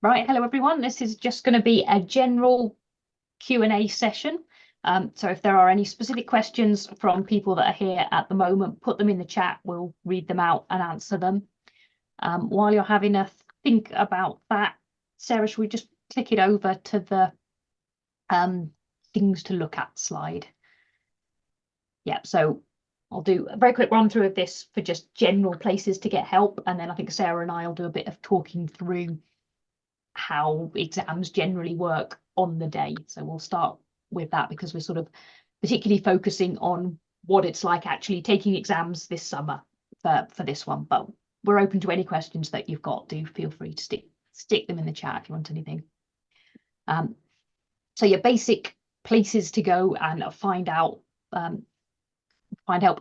Right, hello everyone. This is just going to be a general Q&A session. So if there are any specific questions from people that are here at the moment, put them in the chat. We'll read them out and answer them. While you're having a think about that, Sarah, should we just click it over to the things to look at slide? Yeah, so I'll do a very quick run through of this for just general places to get help. And then I think Sarah and I will do a bit of talking through how exams generally work on the day. So we'll start with that because we're sort of particularly focusing on what it's like actually taking exams this summer for this one. But we're open to any questions that you've got. Do feel free to stick them in the chat if you want anything. So your basic places to go and find help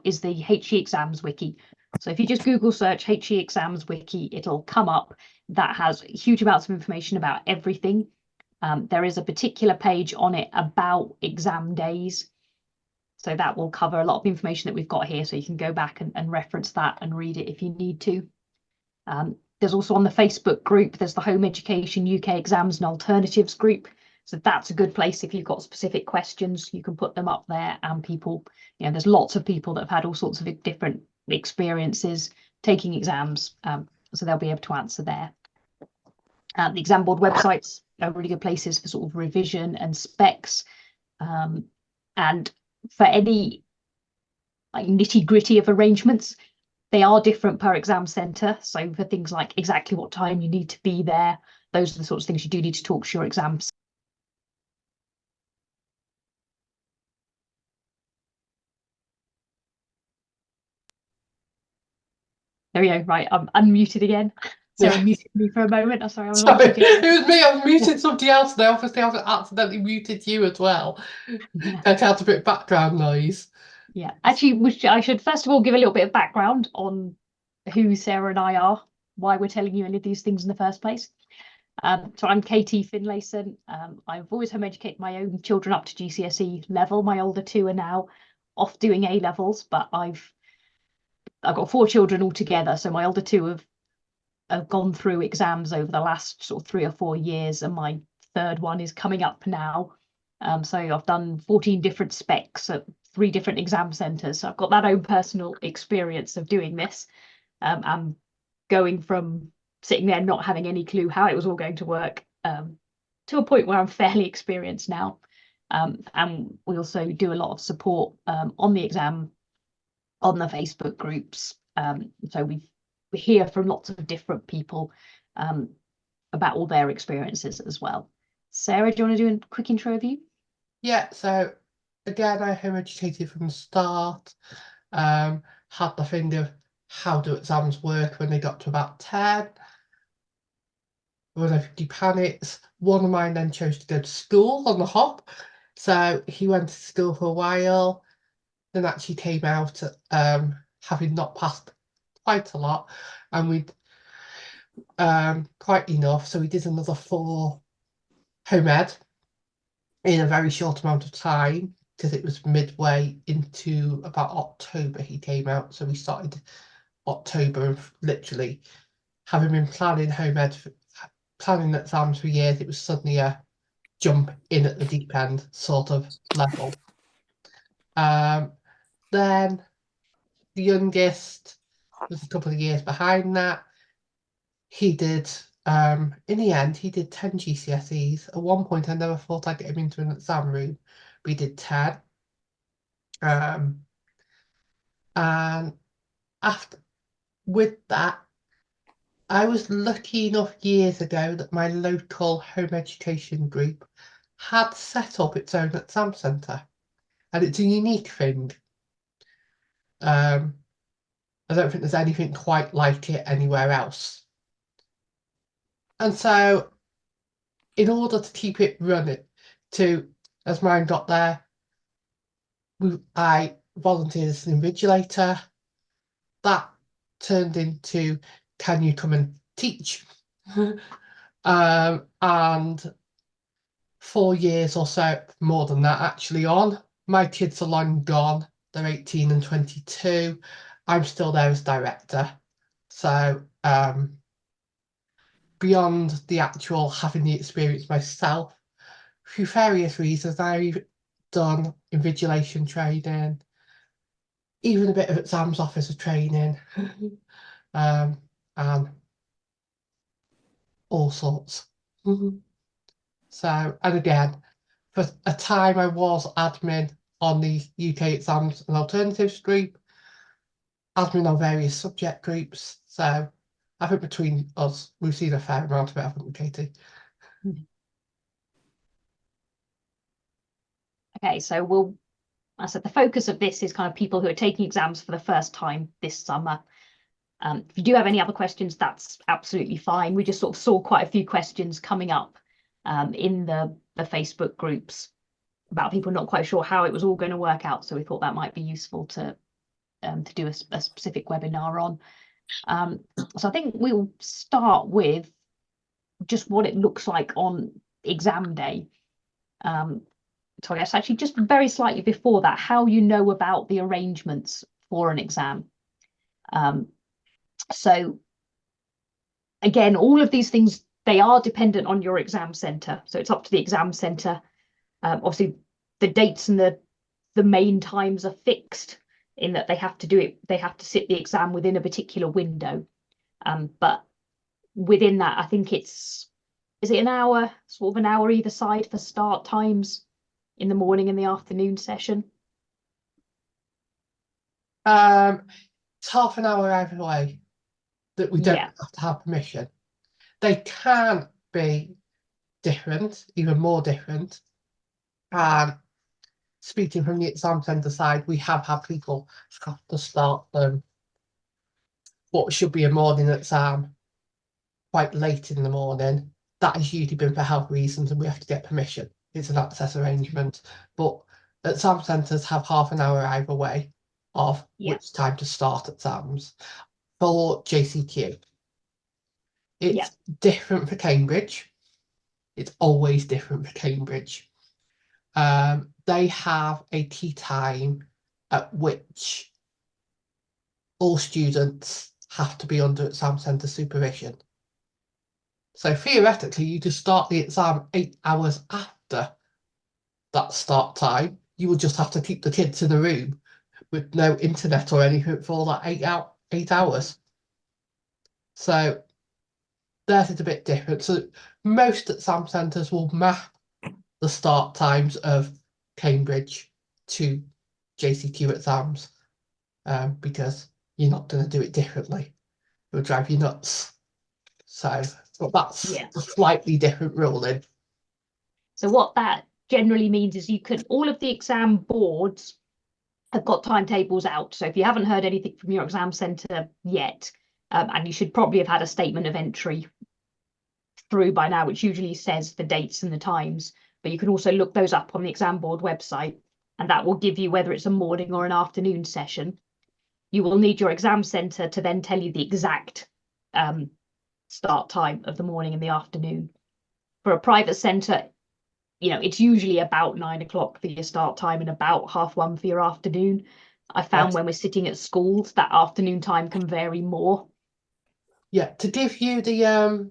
is the HE Exams Wiki. So if you just Google search HE Exams Wiki, it'll come up. That has huge amounts of information about everything. There is a particular page on it about exam days. So that will cover a lot of information that we've got here. So you can go back and reference that and read it if you need to. There's also on the Facebook group, there's the Home Education UK Exams and Alternatives group. So that's a good place if you've got specific questions, you can put them up there, and people, there's lots of people that have had all sorts of different experiences taking exams. So they'll be able to answer there. The exam board websites are really good places for sort of revision and specs. And for any like nitty gritty of arrangements, they are different per exam centre. So for things like exactly what time you need to be there, those are the sorts of things you do need to talk to your exams. There we go. Right, I'm unmuted again. Sarah muted me for a moment. I'm sorry, I was Sorry, it was me. I was muted somebody else, and I obviously haven't accidentally muted you as well. Yeah. Take out a bit of background noise. Yeah, actually, I should first of all give a little bit of background on who Sarah and I are, why we're telling you any of these things in the first place. So I'm Katie Finlayson. I've always home educated my own children up to GCSE level. My older two are now off doing A levels, but I've got 4 children altogether. So my older two have gone through exams over the last sort of 3 or 4 years, and my third one is coming up now. So I've done 14 different specs at 3 different exam centres. So I've got that own personal experience of doing this. And going from sitting there not having any clue how it was all going to work to a point where I'm fairly experienced now. And we also do a lot of support on the exam on the Facebook groups. So we hear from lots of different people about all their experiences as well. Sarah, do you want to do a quick intro of you? Yeah, so again, I home educated from the start. Had the thing of how do exams work when they got to about 10. There was a few panics. One of mine then chose to go to school on the hop. So he went to school for a while, then actually came out having not passed quite a lot, and we'd quite enough. So we did another 4 home ed in a very short amount of time, because it was midway into about October he came out. So we started October, and literally having been planning home ed, planning exams for years, it was suddenly a jump in at the deep end sort of level. Then the youngest was a couple of years behind that. He did, in the end, he did 10 GCSEs. At one point, I never thought I'd get him into an exam room, but he did 10. And after, with that, I was lucky enough years ago that my local home education group had set up its own exam centre. And it's a unique thing. I don't think there's anything quite like it anywhere else. And so, in order to keep it running, as mine got there, I volunteered as an invigilator. That turned into, can you come and teach? And 4 years or so, more than that actually on. My kids are long gone. They're 18 and 22. I'm still there as director. So beyond the actual having the experience myself, through various reasons. I've done invigilation training, even a bit of exams officer training, and all sorts. So, and again, for a time I was admin on the UK Exams and Alternatives group, admin on various subject groups. So I think between us, we've seen a fair amount of it, haven't we, Katie? Okay, so I said the focus of this is kind of people who are taking exams for the first time this summer. If you do have any other questions, that's absolutely fine. We just sort of saw quite a few questions coming up in the Facebook groups about people not quite sure how it was all going to work out. So we thought that might be useful to do a specific webinar on. So I think we'll start with just what it looks like on exam day. So I guess actually just very slightly before that, how you know about the arrangements for an exam. So again, all of these things, they are dependent on your exam centre. So it's up to the exam centre. Obviously, the dates and the main times are fixed in that they have to do it. They have to sit the exam within a particular window. But within that, I think is it an hour, sort of an hour either side for start times in the morning and the afternoon session? It's half an hour either way that we don't Yeah. have to have permission. They can be different, even more different. Speaking from the exam centre side, we have had people have to start what should be a morning exam quite late in the morning. That has usually been for health reasons and we have to get permission. It's an access arrangement. But exam centres have half an hour either way of which time to start exams. For JCQ, it's different for Cambridge. It's always different for Cambridge. They have a tea time at which all students have to be under exam centre supervision. So theoretically, you just start the exam 8 hours after that start time. You would just have to keep the kids in a room with no internet or anything for that 8 hours. So theirs is a bit different. So most exam centres will map the start times of Cambridge to JCQ exams because you're not going to do it differently. It would drive you nuts. So, but that's a slightly different ruling. So what that generally means is all of the exam boards have got timetables out. So if you haven't heard anything from your exam centre yet, and you should probably have had a statement of entry through by now, which usually says the dates and the times, but you can also look those up on the exam board website, and that will give you whether it's a morning or an afternoon session. You will need your exam centre to then tell you the exact start time of the morning and the afternoon. For a private centre, it's usually about 9 o'clock for your start time and about 1:30 for your afternoon. I found when we're sitting at schools, that afternoon time can vary more. Yeah, to give you the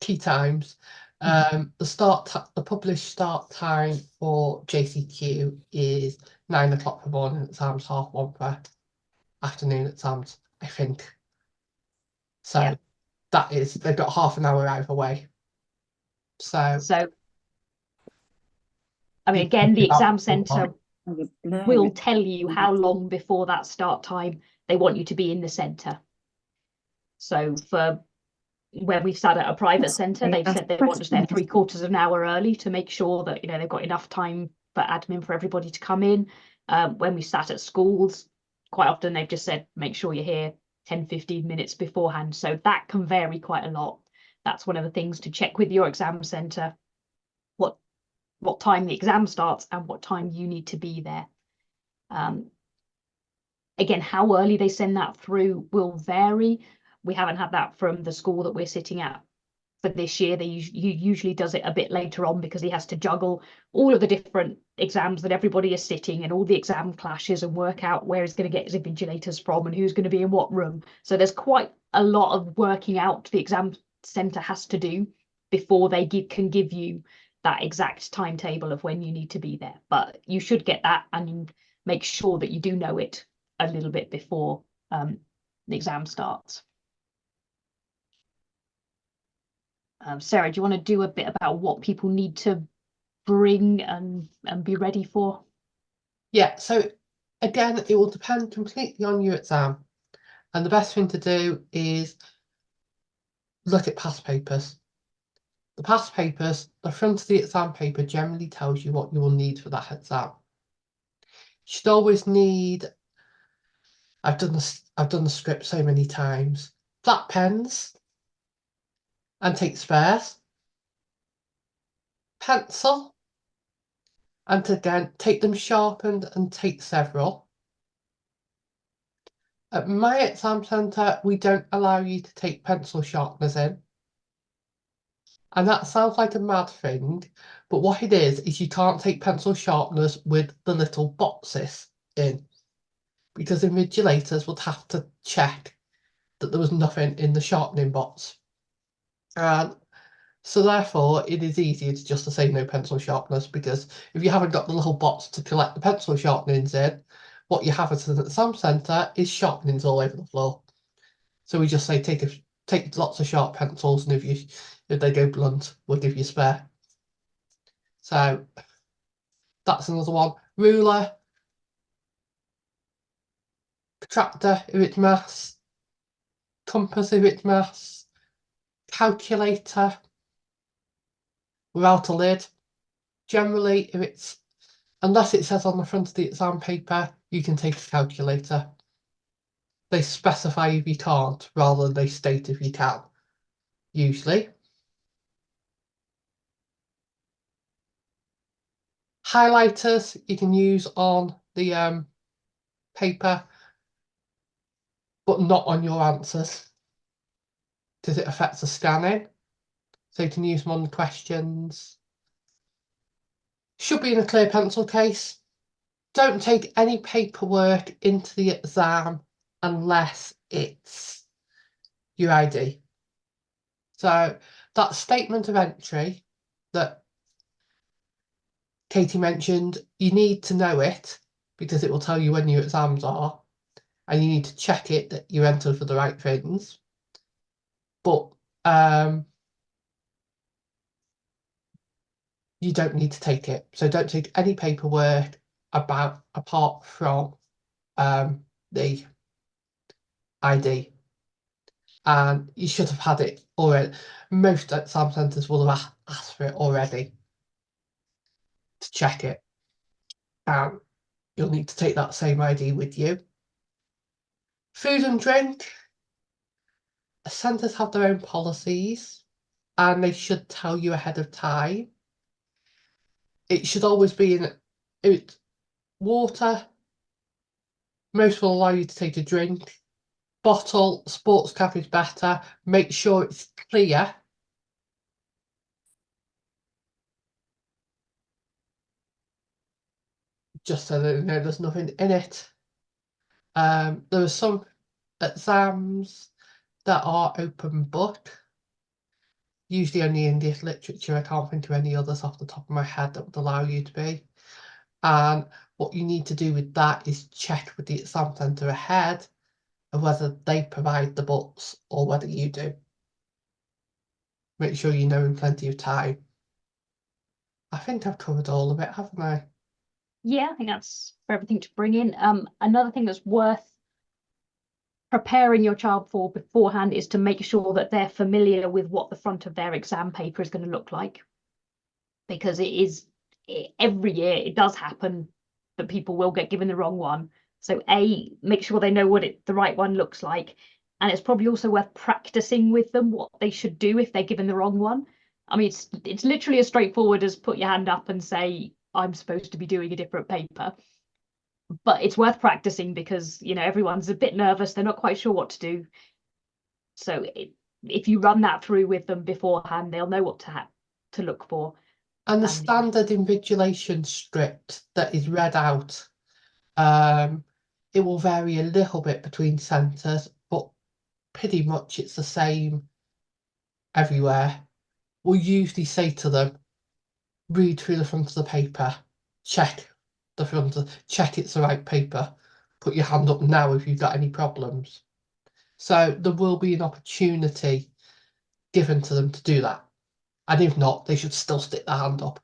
key times, the published start time for JCQ is 9 o'clock for morning exams, 1:30 for afternoon exams, I think. So that is, they've got half an hour either way. So I mean, again, the exam centre will tell you how long before that start time they want you to be in the centre. So for when we've sat at a private centre, they've said they want us there 3/4 of an hour early to make sure that they've got enough time for admin for everybody to come in. When we sat at schools, quite often they've just said make sure you're here 10-15 minutes beforehand. So that can vary quite a lot. That's one of the things to check with your exam centre, what time the exam starts and what time you need to be there. Again, how early they send that through will vary. We haven't had that from the school that we're sitting at for this year. He usually does it a bit later on because he has to juggle all of the different exams that everybody is sitting and all the exam clashes and work out where he's going to get his invigilators from and who's going to be in what room. So there's quite a lot of working out the exam centre has to do before they can give you that exact timetable of when you need to be there. But you should get that and make sure that you do know it a little bit before the exam starts. Sarah, do you want to do a bit about what people need to bring and be ready for? Yeah, so again, it will depend completely on your exam. And the best thing to do is look at past papers. The past papers, the front of the exam paper generally tells you what you will need for that exam. You should always need, I've done the script so many times, flat pens and take spares, pencil, and again, take them sharpened and take several. At my exam centre, we don't allow you to take pencil sharpeners in. And that sounds like a mad thing, but what it is you can't take pencil sharpeners with the little boxes in, because invigilators would have to check that there was nothing in the sharpening box. And so therefore, it is easier just to say no pencil sharpeners, because if you haven't got the little box to collect the pencil sharpenings in, what you have at an exam centre is sharpenings all over the floor. So we just say take lots of sharp pencils, and if they go blunt, we'll give you a spare. So that's another one. Ruler, protractor if it's maths, compass if it's maths, calculator without a lid. Generally, unless it says on the front of the exam paper, you can take a calculator. They specify if you can't rather than they state if you can, usually. Highlighters you can use on the paper, but not on your answers, because it affects the scanning. So you can use them on the questions. Should be in a clear pencil case. Don't take any paperwork into the exam unless it's your ID. So that statement of entry that Katie mentioned, you need to know it because it will tell you when your exams are, and you need to check it that you entered for the right things. But you don't need to take it. So don't take any paperwork apart from the ID. And you should have had it already. Most exam centres will have asked for it already to check it. And you'll need to take that same ID with you. Food and drink. Centres have their own policies and they should tell you ahead of time. It should always be in water. Most will allow you to take a drink. Bottle, sports cap is better. Make sure it's clear. Just so that you know there's nothing in it. There are some exams that are open book. Usually only English literature. I can't think of any others off the top of my head that would allow you to be. And what you need to do with that is check with the exam centre ahead of whether they provide the books or whether you do. Make sure you know in plenty of time. I think I've covered all of it, haven't I? Yeah, I think that's for everything to bring in. Another thing that's worth preparing your child for beforehand is to make sure that they're familiar with what the front of their exam paper is going to look like, because every year it does happen that people will get given the wrong one. So make sure they know what the right one looks like, and it's probably also worth practicing with them what they should do if they're given the wrong one. I mean, it's literally as straightforward as put your hand up and say, I'm supposed to be doing a different paper. But it's worth practicing because, everyone's a bit nervous. They're not quite sure what to do. So if you run that through with them beforehand, they'll know what to look for. And the And- standard invigilation script that is read out, it will vary a little bit between centres, but pretty much it's the same everywhere. We'll usually say to them, read through the front of the paper, check check it's the right paper, put your hand up now if you've got any problems. So there will be an opportunity given to them to do that. And if not, they should still stick their hand up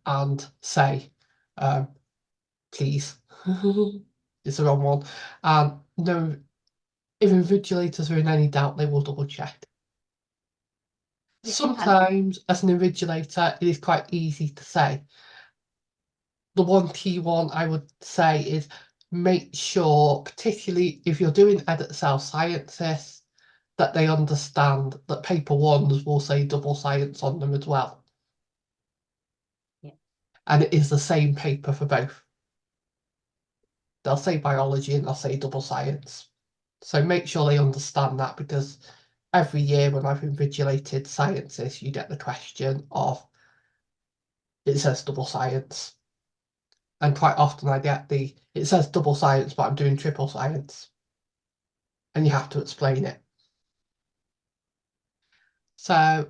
and say, please, it's the wrong one. And no, if invigilators are in any doubt, they will double check. Yeah, Sometimes, as an invigilator, it is quite easy to say. The one key one I would say is make sure, particularly if you're doing edit cell sciences, that they understand that paper ones will say double science on them as well. Yeah. And it is the same paper for both. They'll say biology and they'll say double science. So make sure they understand that, because every year when I've invigilated sciences, you get the question of, it says double science. And quite often I get it says double science, but I'm doing triple science. And you have to explain it. So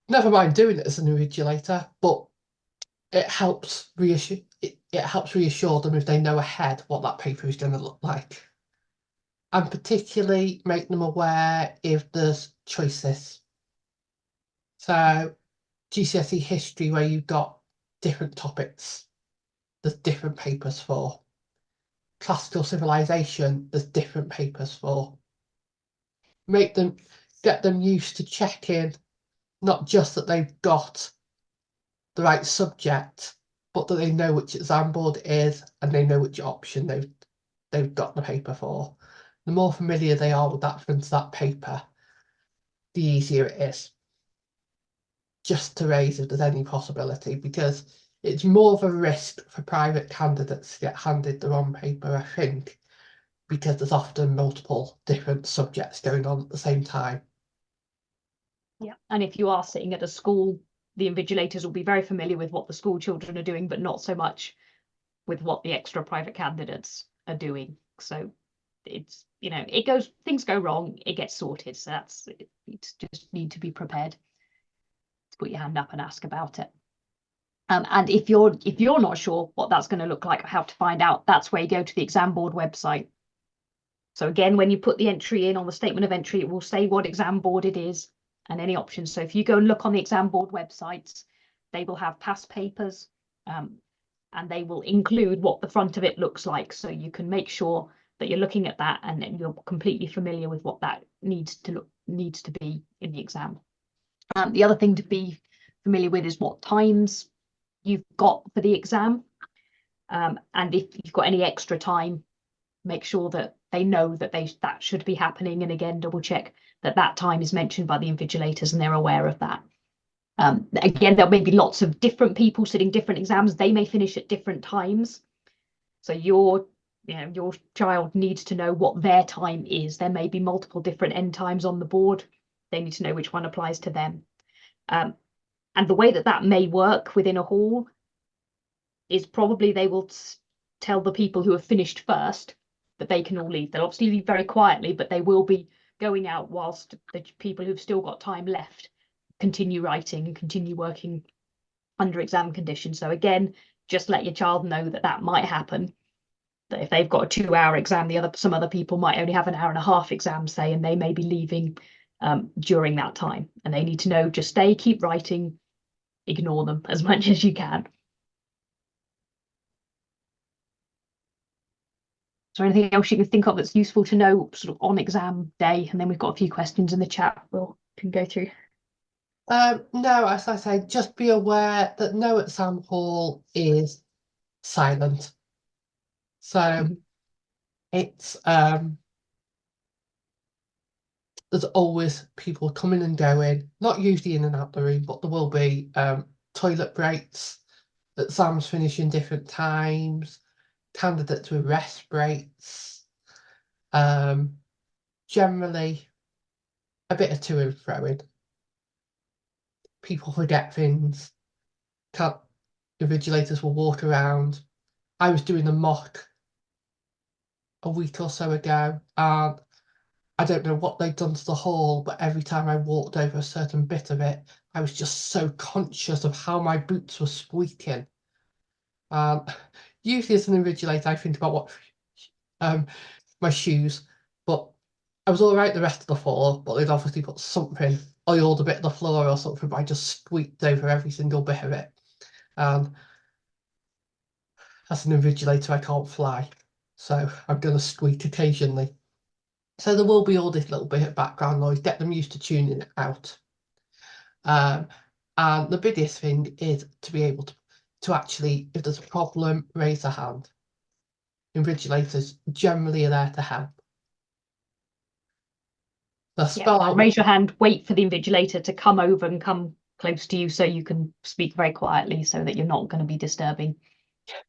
never mind doing it as an invigilator, but it helps reassure them if they know ahead what that paper is going to look like. And particularly make them aware if there's choices. So GCSE history, where you've got different topics, there's different papers for. Classical civilization, there's different papers for. Get them used to checking, not just that they've got the right subject, but that they know which exam board it is and they know which option they've got the paper for. The more familiar they are with that paper, the easier it is. Just to raise if there's any possibility, because it's more of a risk for private candidates to get handed the wrong paper, I think, because there's often multiple different subjects going on at the same time. Yeah, and if you are sitting at a school, the invigilators will be very familiar with what the school children are doing, but not so much with what the extra private candidates are doing. So it's, things go wrong, it gets sorted. So you just need to be prepared to put your hand up and ask about it. And if you're not sure what that's going to look like or how to find out, that's where you go to the exam board website. So again, when you put the entry in on the statement of entry, it will say what exam board it is and any options. So if you go and look on the exam board websites, they will have past papers, and they will include what the front of it looks like. So you can make sure that you're looking at that and then you're completely familiar with what that needs to be in the exam. The other thing to be familiar with is what times you've got for the exam. And if you've got any extra time, make sure that they know that that should be happening. And again, double check that time is mentioned by the invigilators and they're aware of that. Again, there may be lots of different people sitting different exams. They may finish at different times. So your child needs to know what their time is. There may be multiple different end times on the board. They need to know which one applies to them. And the way that may work within a hall is probably they will tell the people who have finished first that they can all leave. They'll obviously leave very quietly, but they will be going out whilst the people who've still got time left continue writing and continue working under exam conditions. So again, just let your child know that might happen. That if they've got a 2-hour exam, some other people might only have an hour and a half exam, say, and they may be leaving during that time. And they need to know, just keep writing, ignore them as much as you can. Is there anything else you can think of that's useful to know sort of on exam day? And then we've got a few questions in the chat we can go through. No, as I say, just be aware that no exam hall is silent. So it's there's always people coming and going, not usually in and out the room, but there will be toilet breaks, exams finishing different times, candidates with rest breaks. Generally, a bit of to and froing. People forget things. Can't, invigilators will walk around. I was doing a mock a week or so ago, and I don't know what they'd done to the hall, but every time I walked over a certain bit of it, I was just so conscious of how my boots were squeaking. Usually as an invigilator, I think about what my shoes, but I was all right the rest of the floor, but they'd obviously put something, oiled a bit of the floor or something, but I just squeaked over every single bit of it. And as an invigilator, I can't fly, so I'm going to squeak occasionally. So there will be all this little bit of background noise, get them used to tuning it out. And the biggest thing is to be able to actually, if there's a problem, raise a hand. Invigilators generally are there to help. They'll spell out. Raise your hand, wait for the invigilator to come over and come close to you so you can speak very quietly so that you're not going to be disturbing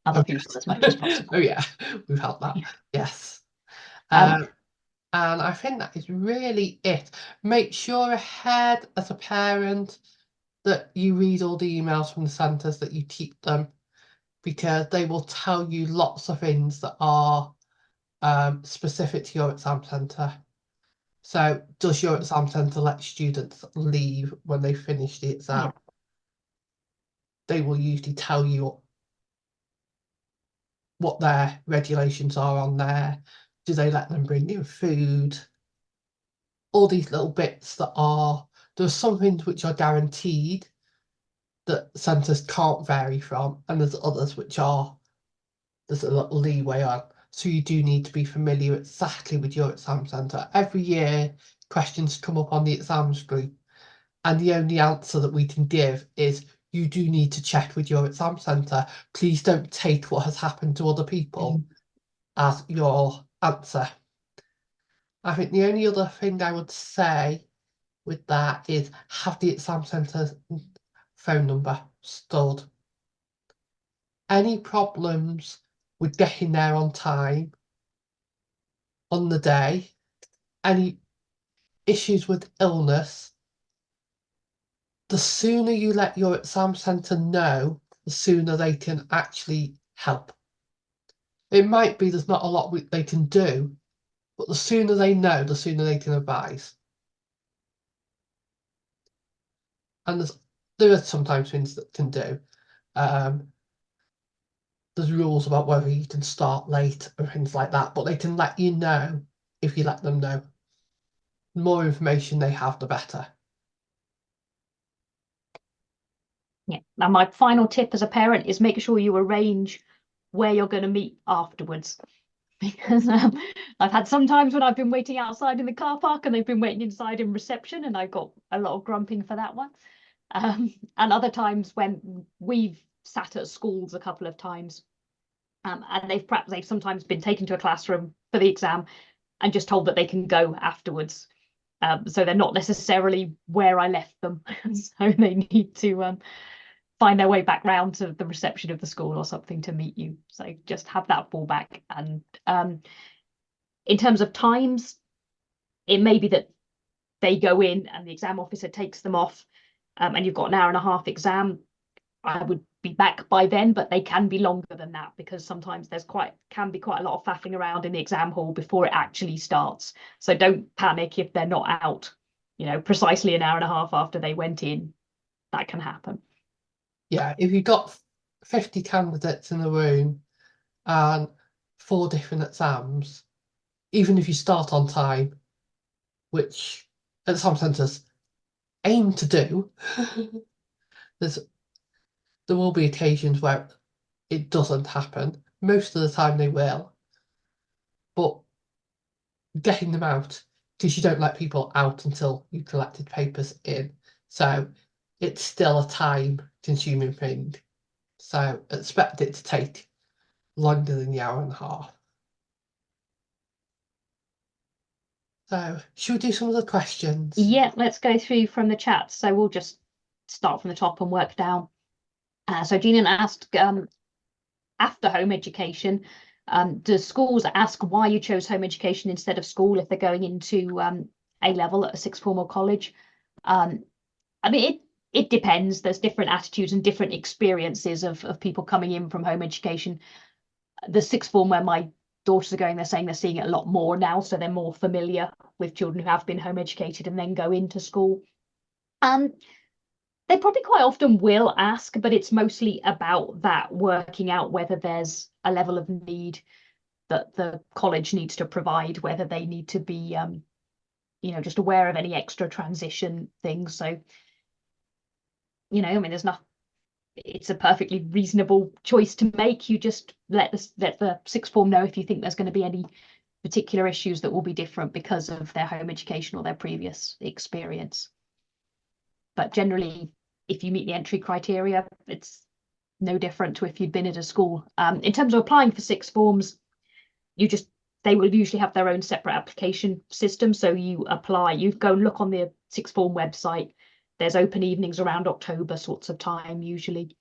other people as much as possible. Oh yeah, we've had that. Yeah. Yes. And I think that is really it. Make sure ahead as a parent that you read all the emails from the centres, that you keep them, because they will tell you lots of things that are specific to your exam centre. So does your exam centre let students leave when they finish the exam? Yeah. They will usually tell you what their regulations are on there. Do they let them bring in food? All these little bits that are, there's some things which are guaranteed that centres can't vary from, and there's others which are, there's a little leeway on. So you do need to be familiar exactly with your exam centre. Every year, questions come up on the exams group, and the only answer that we can give is you do need to check with your exam centre. Please don't take what has happened to other people as your answer. I think the only other thing I would say with that is have the exam centre's phone number stored. Any problems with getting there on time on the day, any issues with illness, the sooner you let your exam centre know, the sooner they can actually help. It might be there's not a lot they can do, but the sooner they know, the sooner they can advise. And there are sometimes things that can do. There's rules about whether you can start late or things like that, but they can let you know if you let them know. The more information they have, the better. Yeah. Now, my final tip as a parent is make sure you arrange where you're going to meet afterwards. Because I've had some times when I've been waiting outside in the car park and they've been waiting inside in reception, and I got a lot of grumping for that one. And other times when we've sat at schools a couple of times, and they've sometimes been taken to a classroom for the exam and just told that they can go afterwards. So they're not necessarily where I left them, so they need to find their way back round to the reception of the school or something to meet you. So just have that fallback. And in terms of times, it may be that they go in and the exam officer takes them off, and you've got an hour and a half exam. I would be back by then, but they can be longer than that because sometimes can be quite a lot of faffing around in the exam hall before it actually starts. So don't panic if they're not out, precisely an hour and a half after they went in. That can happen. Yeah, if you've got 50 candidates in the room and 4 different exams, even if you start on time, which at some centres aim to do, there will be occasions where it doesn't happen. Most of the time they will, but getting them out, because you don't let people out until you've collected papers in, so it's still a time consuming thing, so expect it to take longer than the hour and a half. So should we do some of the questions? Yeah, let's go through from the chat. So we'll just start from the top and work down. So Gina asked, after home education, do schools ask why you chose home education instead of school if they're going into A level at a sixth form or college. I mean, it depends. There's different attitudes and different experiences of people coming in from home education. The sixth form where my daughters are going, they're saying they're seeing it a lot more now, so they're more familiar with children who have been home educated and then go into school. They probably quite often will ask, but it's mostly about that, working out whether there's a level of need that the college needs to provide, whether they need to be, you know, just aware of any extra transition things. So, you know, I mean, there's not, it's a perfectly reasonable choice to make. You just let the sixth form know if you think there's going to be any particular issues that will be different because of their home education or their previous experience. But generally, if you meet the entry criteria, it's no different to if you'd been at a school. In terms of applying for sixth forms, they will usually have their own separate application system. So you apply, you go and look on the sixth form website. There's open evenings around October sorts of time usually.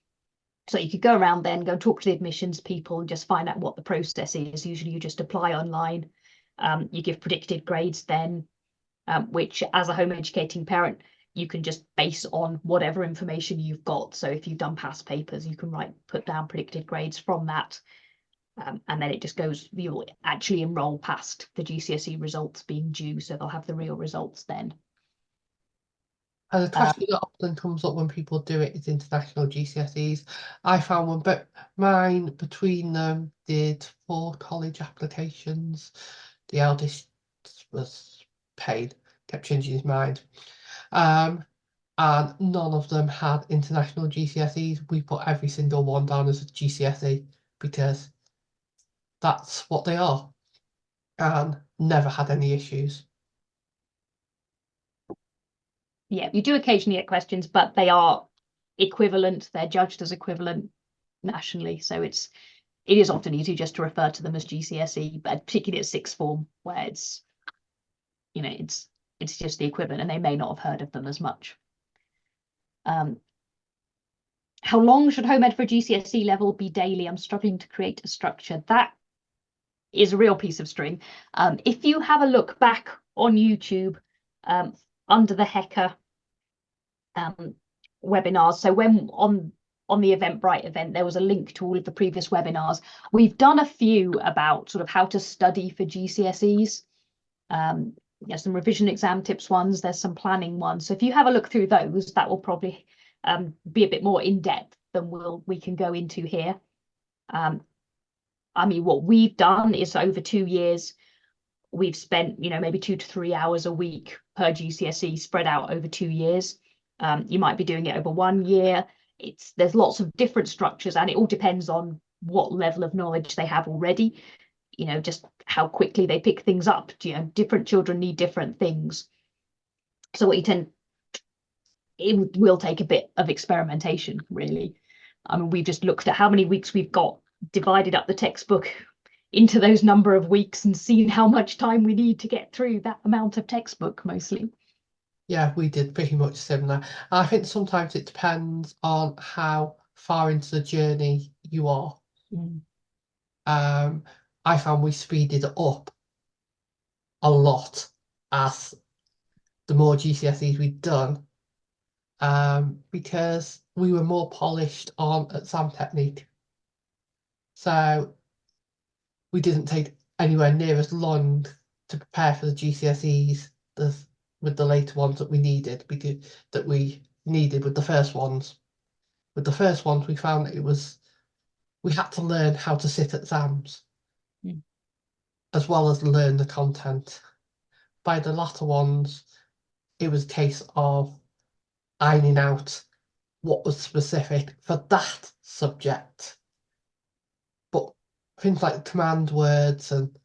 So you could go around then, go and talk to the admissions people and just find out what the process is. Usually you just apply online. You give predicted grades then, which as a home educating parent, you can just base on whatever information you've got. So if you've done past papers, you can put down predicted grades from that. And then it just goes, you'll actually enroll past the GCSE results being due. So they'll have the real results then. And a question that often comes up when people do it is international GCSEs. I found one, but mine between them did 4 college applications. The eldest was paid, kept changing his mind. And none of them had international GCSEs. We put every single one down as a GCSE because that's what they are, and never had any issues. Yeah, you do occasionally get questions, but they are equivalent. They're judged as equivalent nationally. So it is often easy just to refer to them as GCSE, but particularly at sixth form where it's, you know, it's just the equivalent and they may not have heard of them as much. How long should home ed for a GCSE level be daily? I'm struggling to create a structure. That is a real piece of string. If you have a look back on YouTube under the HEQA webinars, so when on the Eventbrite event, there was a link to all of the previous webinars. We've done a few about sort of how to study for GCSEs. There's some revision exam tips ones, there's some planning ones. So if you have a look through those, that will probably be a bit more in depth than we can go into here. I mean, what we've done is over 2 years, we've spent, you know, maybe 2 to 3 hours a week per GCSE spread out over 2 years. You might be doing it over 1 year. There's lots of different structures and it all depends on what level of knowledge they have already, you know, just how quickly they pick things up. You know, different children need different things. So it will take a bit of experimentation, really. I mean, we've just looked at how many weeks we've got, divided up the textbook into those number of weeks and seen how much time we need to get through that amount of textbook mostly. Yeah, we did pretty much similar. I think sometimes it depends on how far into the journey you are. I found we speeded up a lot as the more GCSEs we'd done, because we were more polished on exam technique. So we didn't take anywhere near as long to prepare for the GCSEs with the later ones that we needed, because we needed with the first ones. With the first ones, we found that we had to learn how to sit exams, as well as learn the content. By the latter ones, it was a case of ironing out what was specific for that subject. But things like command words and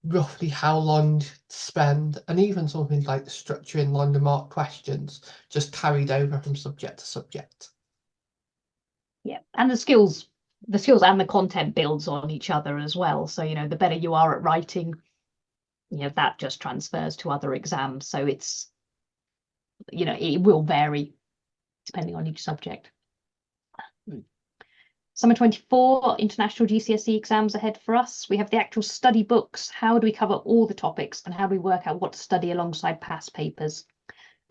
roughly how long to spend, and even something like structuring longer mark questions, just carried over from subject to subject. Yeah, and the skills and the content builds on each other as well. So, you know, the better you are at writing, you know, that just transfers to other exams. So it's, you know, it will vary depending on each subject. Summer 24 international GCSE exams ahead for us. We have the actual study books. How do we cover all the topics and how do we work out what to study alongside past papers?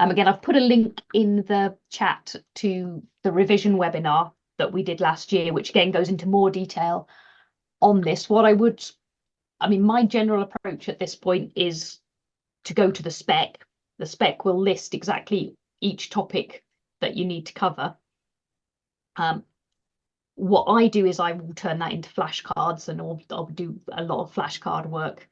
Again, I've put a link in the chat to the revision webinar that we did last year, which again goes into more detail on this. My general approach at this point is to go to the spec. The spec will list exactly each topic that you need to cover. What I do is I will turn that into flashcards, and I'll do a lot of flashcard work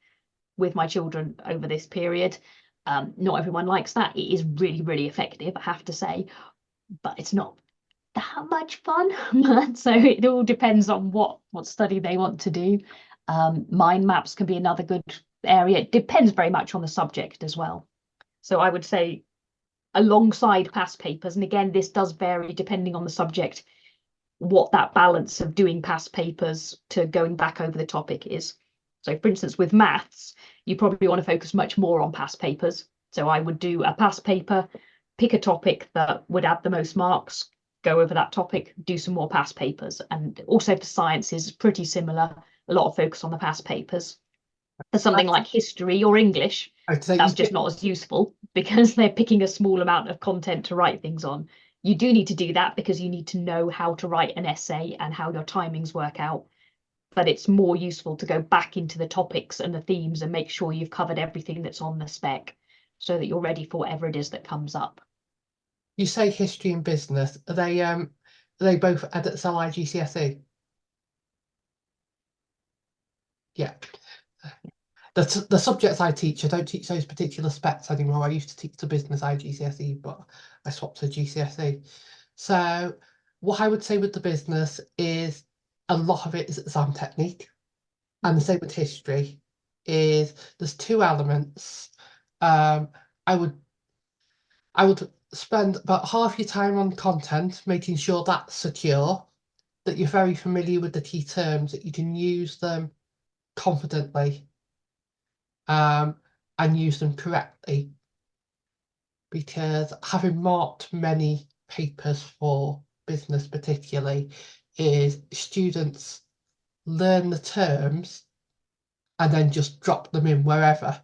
with my children over this period. Not everyone likes that. It is really, really effective, I have to say, but it's not that much fun. So it all depends on what study they want to do. Mind maps can be another good area. It depends very much on the subject as well. So I would say alongside past papers, and again, this does vary depending on the subject, what that balance of doing past papers to going back over the topic is. So for instance, with maths, you probably want to focus much more on past papers. So I would do a past paper, pick a topic that would add the most marks, go over that topic, do some more past papers. And also for sciences, pretty similar, a lot of focus on the past papers. For something like history or English, that's just not as useful because they're picking a small amount of content to write things on. You do need to do that because you need to know how to write an essay and how your timings work out. But it's more useful to go back into the topics and the themes and make sure you've covered everything that's on the spec so that you're ready for whatever it is that comes up. You say history and business. Are they both Edexcel IGCSE? Yeah. The subjects I teach, I don't teach those particular specs anymore. I used to teach the business IGCSE, but I swapped to GCSE. So what I would say with the business is a lot of it is exam technique. And the same with history is there's two elements. I would spend about half your time on content, making sure that's secure, that you're very familiar with the key terms, that you can use them confidently, and use them correctly. Because having marked many papers for business particularly is students learn the terms and then just drop them in wherever.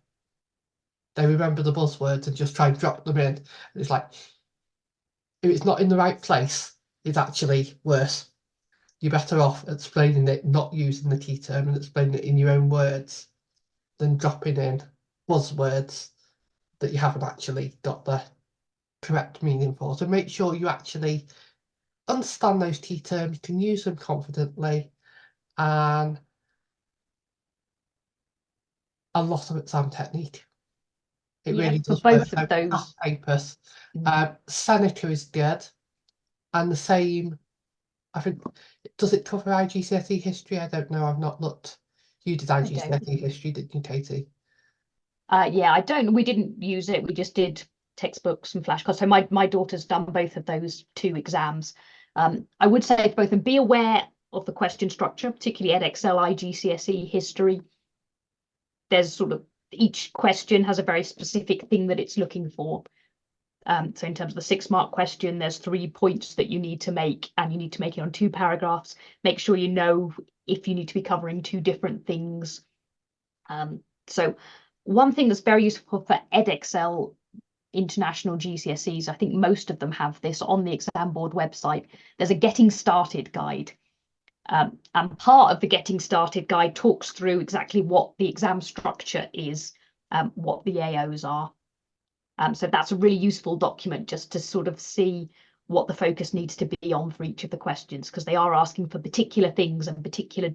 They remember the buzzwords and just try and drop them in. It's like, if it's not in the right place, it's actually worse. You're better off explaining it, not using the key term, and explaining it in your own words than dropping in buzzwords that you haven't actually got the correct meaning for. So make sure you actually understand those key terms, you can use them confidently, and a lot of exam technique. It really does for work. both of those papers. Seneca is good, and the same. I think, does it cover IGCSE history? I don't know. I've not looked. You did IGCSE history, didn't you, Katie? Yeah, I don't. We didn't use it. We just did textbooks and flashcards. So my daughter's done both of those two exams. I would say to both, and be aware of the question structure, particularly Edexcel IGCSE history. There's sort of each question has a very specific thing that it's looking for. So in terms of the 6-mark question, there's 3 points that you need to make, and you need to make it on 2 paragraphs. Make sure you know if you need to be covering 2 different things. So one thing that's very useful for Edexcel international GCSEs, I think most of them have this on the exam board website. There's a getting started guide. And part of the getting started guide talks through exactly what the exam structure is, what the AOs are. So that's a really useful document just to sort of see what the focus needs to be on for each of the questions, because they are asking for particular things and particular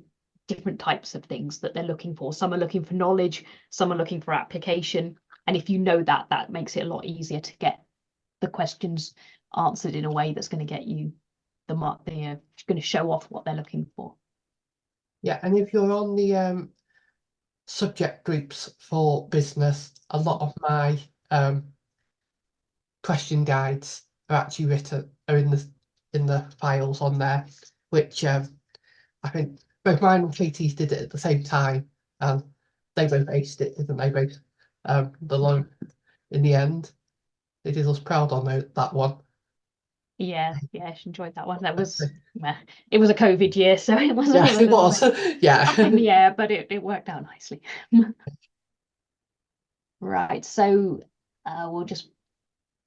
different types of things that they're looking for. Some are looking for knowledge, some are looking for application. And if you know that, that makes it a lot easier to get the questions answered in a way that's going to get you the mark, going to show off what they're looking for. Yeah, and if you're on the subject groups for business, a lot of my question guides are actually are in the files on there, which I think both mine and Katie's did it at the same time, and they both aced it, didn't they? Both in the end. They did us proud on that one. Yeah, she enjoyed that one. That was, it was a COVID year, so it was Yes, all a it little was. bit Yeah. up in the air, but it worked out nicely. Right, so we'll just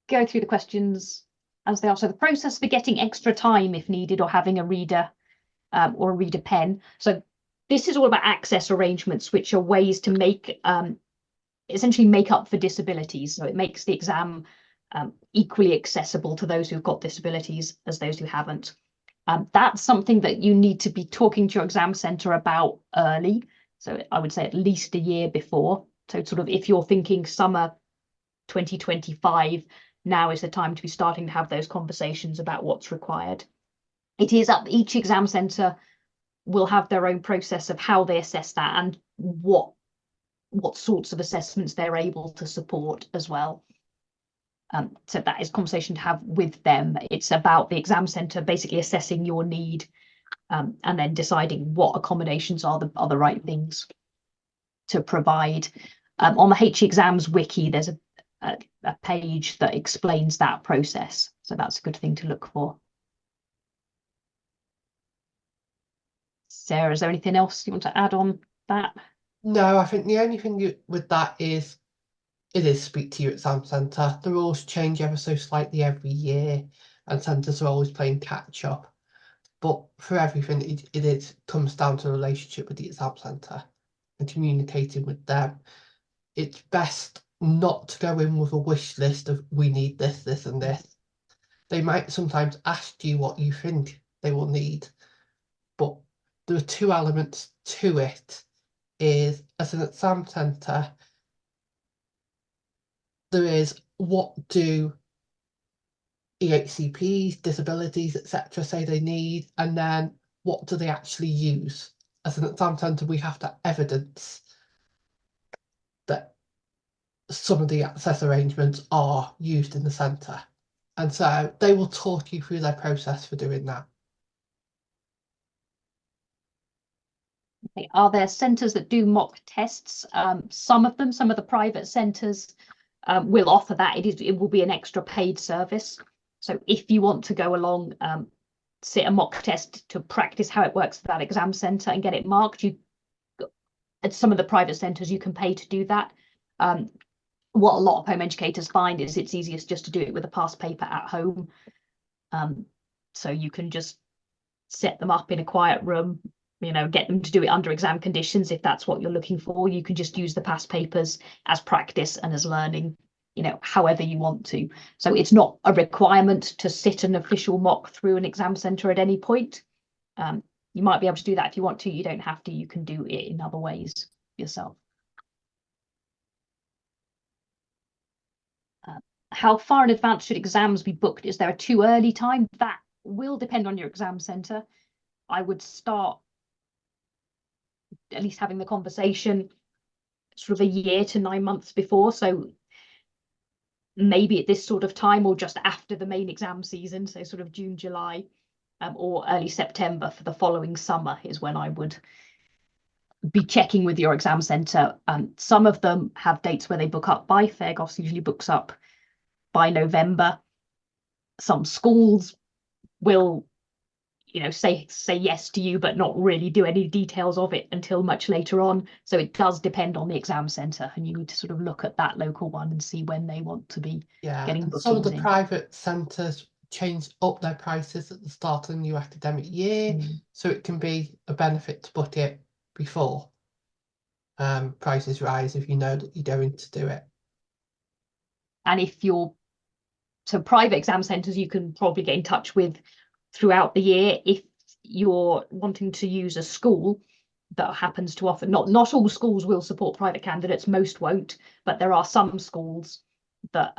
go through the questions as they are. So the process for getting extra time if needed, or having a reader or a reader pen. So this is all about access arrangements, which are ways to make essentially make up for disabilities. So it makes the exam equally accessible to those who've got disabilities as those who haven't. That's something that you need to be talking to your exam centre about early. So I would say at least a year before. So sort of if you're thinking summer 2025, now is the time to be starting to have those conversations about what's required. It is up, each exam centre will have their own process of how they assess that and what sorts of assessments they're able to support as well. So that is a conversation to have with them. It's about the exam centre basically assessing your need and then deciding what accommodations are the right things to provide. On the HE exams wiki, there's a page that explains that process. So that's a good thing to look for. Sarah, is there anything else you want to add on that? No, I think the only thing with that is it is speak to your exam centre. The rules change ever so slightly every year, and centres are always playing catch up. But for everything, it comes down to a relationship with the exam centre and communicating with them. It's best not to go in with a wish list of we need this, this, and this. They might sometimes ask you what you think they will need, but there are two elements to it. Is as an exam centre, there is what do EHCPs, disabilities, etc. say they need, and then what do they actually use? As an exam centre, we have to evidence that some of the access arrangements are used in the centre. And so they will talk you through their process for doing that. Okay. Are there centres that do mock tests? Some of the private centres will offer that. It will be an extra paid service. So if you want to go along, sit a mock test to practice how it works for that exam centre and get it marked, at some of the private centres you can pay to do that. What a lot of home educators find is it's easiest just to do it with a past paper at home. So you can just set them up in a quiet room, get them to do it under exam conditions. If that's what you're looking for, you can just use the past papers as practice and as learning, however you want to. So it's not a requirement to sit an official mock through an exam centre at any point. You might be able to do that if you want to. You don't have to. You can do it in other ways yourself. How far in advance should exams be booked? Is there a too early time? That will depend on your exam centre. I would start at least having the conversation sort of a year to 9 months before. So maybe at this sort of time or just after the main exam season, so sort of June, July, or early September for the following summer is when I would be checking with your exam centre. Some of them have dates where they book up by. Fairgoss usually books up by November. Some schools will say yes to you, but not really do any details of it until much later on. So it does depend on the exam centre, and you need to sort of look at that local one and see when they want to be getting bookings in. Some of the private centres change up their prices at the start of the new academic year, so it can be a benefit to book it before prices rise if you know that you're going to do it. And so private exam centres you can probably get in touch with throughout the year. If you're wanting to use a school that happens to offer, not all schools will support private candidates, most won't, but there are some schools that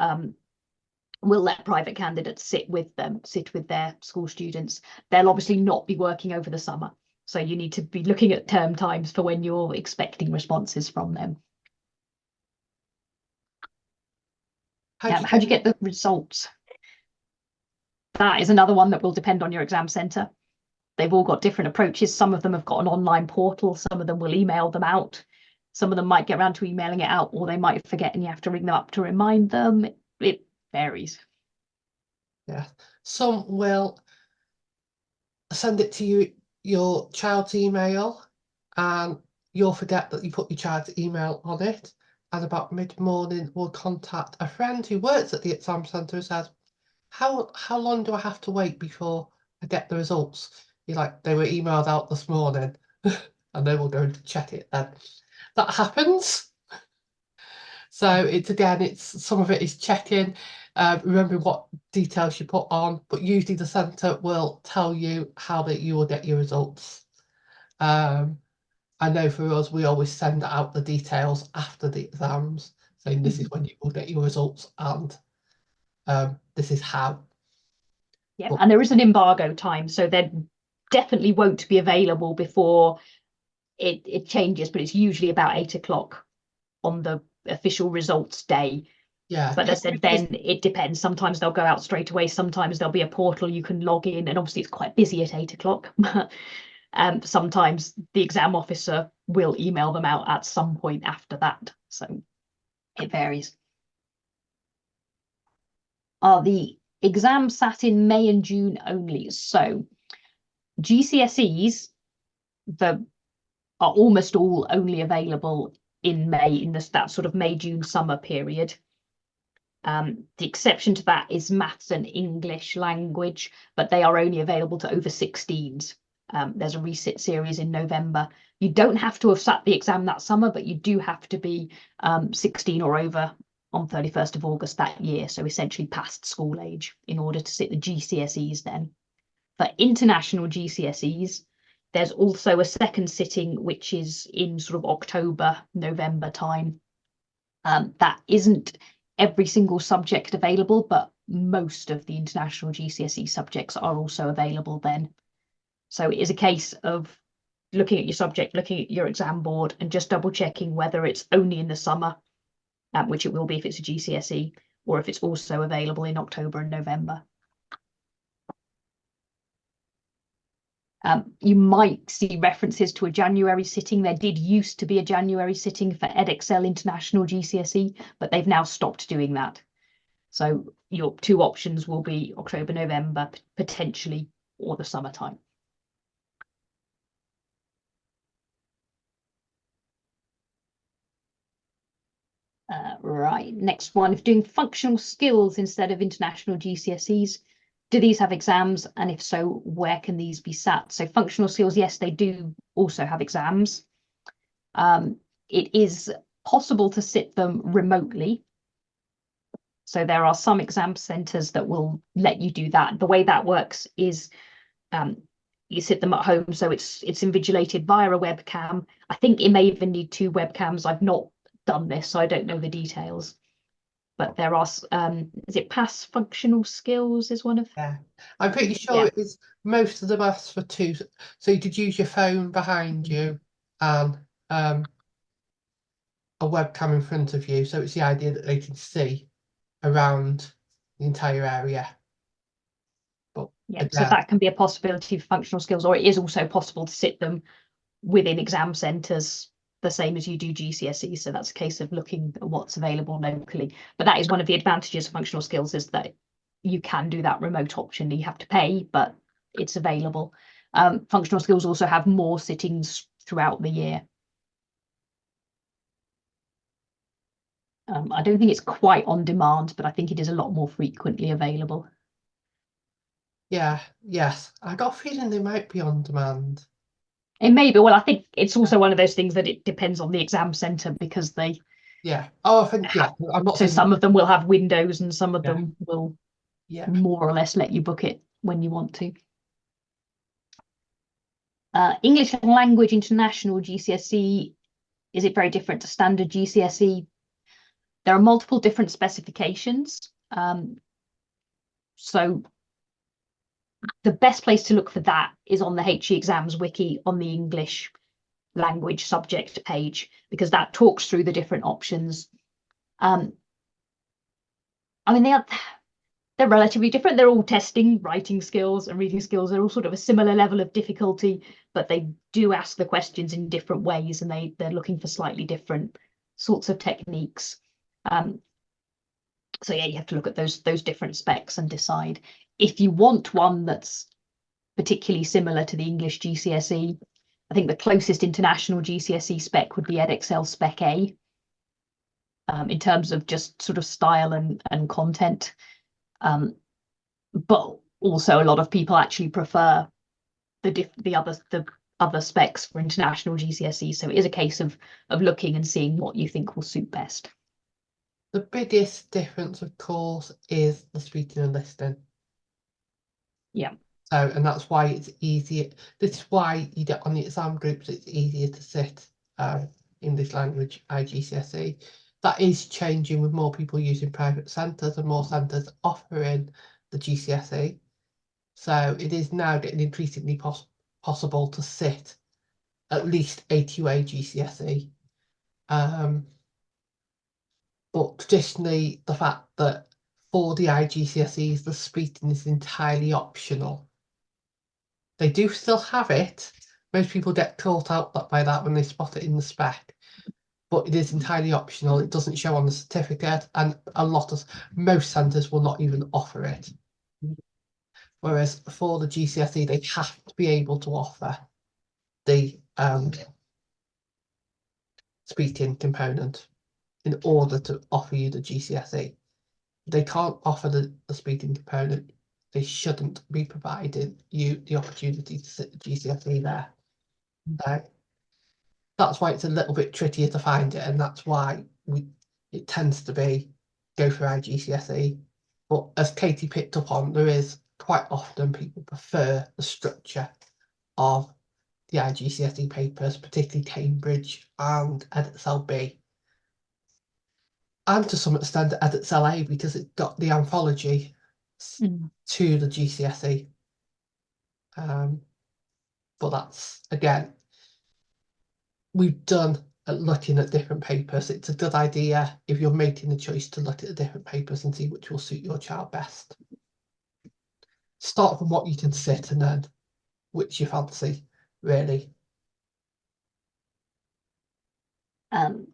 will let private candidates sit with their school students. They'll obviously not be working over the summer, so you need to be looking at term times for when you're expecting responses from them. How do you get the results? That is another one that will depend on your exam centre. They've all got different approaches. Some of them have got an online portal. Some of them will email them out. Some of them might get around to emailing it out, or they might forget and you have to ring them up to remind them. It varies. Yeah. Some will send it to you, your child's email, and you'll forget that you put your child's email on it. And about mid-morning, we'll contact a friend who works at the exam centre and says, how long do I have to wait before I get the results? You're like, they were emailed out this morning, and they will go and check it then. That happens. So it's again, it's some of it is checking, remembering what details you put on, but usually the centre will tell you how that you will get your results. I know for us, we always send out the details after the exams, saying this is when you will get your results and this is how. Yeah, But and there is an embargo time, so they definitely won't be available before it changes, but it's usually about 8 o'clock on the official results day. yeah, But as I said, then it depends. Sometimes they'll go out straight away. Sometimes there'll be a portal you can log in, and obviously it's quite busy at 8 o'clock. Sometimes the exam officer will email them out at some point after that. So it varies. Are the exams sat in May and June only? So GCSEs are almost all only available in May, in that sort of May, June summer period. The exception to that is maths and English language, but they are only available to over 16s. There's a resit series in November. You don't have to have sat the exam that summer, but you do have to be 16 or over on 31st of August that year, so essentially past school age, in order to sit the GCSEs then. For international GCSEs, there's also a second sitting, which is in sort of October, November time. That isn't every single subject available, but most of the international GCSE subjects are also available then. So it is a case of looking at your subject, looking at your exam board, and just double checking whether it's only in the summer, which it will be if it's a GCSE, or if it's also available in October and November. You might see references to a January sitting. There did used to be a January sitting for Edexcel International GCSE, but they've now stopped doing that. So your two options will be October, November, potentially, or the summertime. Right, next one. If doing functional skills instead of international GCSEs, do these have exams? And if so, where can these be sat? So functional skills, yes, they do also have exams. It is possible to sit them remotely. So there are some exam centres that will let you do that. The way that works is you sit them at home, so it's invigilated via a webcam. I think it may even need 2 webcams. I've not done this, so I don't know the details. But there are, is it PASS functional skills is one of? yeah, I'm pretty sure it is most of them ask for 2. So you could use your phone behind you and a webcam in front of you. So it's the idea that they can see around the entire area. But Yeah, so again, that can be a possibility for functional skills, or it is also possible to sit them within exam centres the same as you do GCSE. So that's a case of looking at what's available locally. But that is one of the advantages of functional skills, is that you can do that remote option. You have to pay, but it's available. Functional skills also have more sittings throughout the year. I don't think it's quite on demand, but I think it is a lot more frequently available. yeah, yes, I got a feeling they might be on demand. It may be. Well, I think it's also one of those things that it depends on the exam centre, because they Yeah. Oh, I think, yeah, I'm not so saying. some of them will have windows and some of Yeah, them will yeah, more or less let you book it when you want to. English language international GCSE, is it very different to standard GCSE? There are multiple different specifications. So the best place to look for that is on the HE exams wiki on the English language subject page, because that talks through the different options. I mean, they're relatively different. They're all testing writing skills and reading skills. They're all sort of a similar level of difficulty, but they do ask the questions in different ways, and they're looking for slightly different sorts of techniques. So yeah, you have to look at those different specs and decide if you want one that's particularly similar to the English GCSE. I think the closest international GCSE spec would be Edexcel Spec A, in terms of just sort of style and content. But also a lot of people actually prefer the other specs for international GCSE. So it is a case of looking and seeing what you think will suit best. The biggest difference, of course, is the speaking and listening. Yeah. So, and that's why it's easier. This is why you get on the exam groups, it's easier to sit English language IGCSE. That is changing with more people using private centres and more centres offering the GCSE. So it is now getting increasingly possible to sit at least AQA GCSE. But traditionally, the fact that for the IGCSEs, the speaking is entirely optional. They do still have it. Most people get caught out by that when they spot it in the spec, but it is entirely optional. It doesn't show on the certificate, and most centres will not even offer it. Whereas for the GCSE, they have to be able to offer the speaking component in order to offer you the GCSE. They can't offer the speaking component. They shouldn't be providing you the opportunity to sit the GCSE there. So that's why it's a little bit trickier to find it, and that's why it tends to be go for IGCSE. But as Katie picked up on, there is quite often people prefer the structure of the IGCSE papers, particularly Cambridge and Edexcel B, and to some extent Edexcel A, because it's got the anthology to the GCSE. But that's, again, we've done at looking at different papers. It's a good idea if you're making the choice to look at the different papers and see which will suit your child best. Start from what you can sit and then which you fancy, really.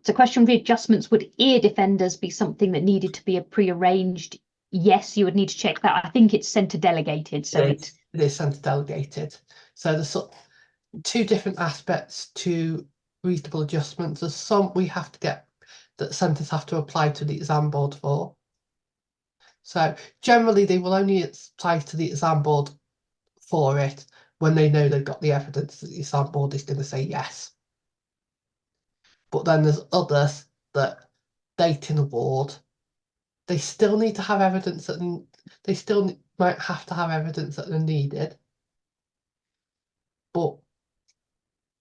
So question for the adjustments, would ear defenders be something that needed to be pre-arranged? Yes, you would need to check that. I think it's centre delegated. So it is centre delegated. So there's two different aspects to reasonable adjustments. There's some we have to get that centres have to apply to the exam board for. So generally they will only apply to the exam board for it when they know they've got the evidence that the exam board is going to say yes. But then there's others that they can award. They still need to have evidence that they still might have to have evidence that they're needed. But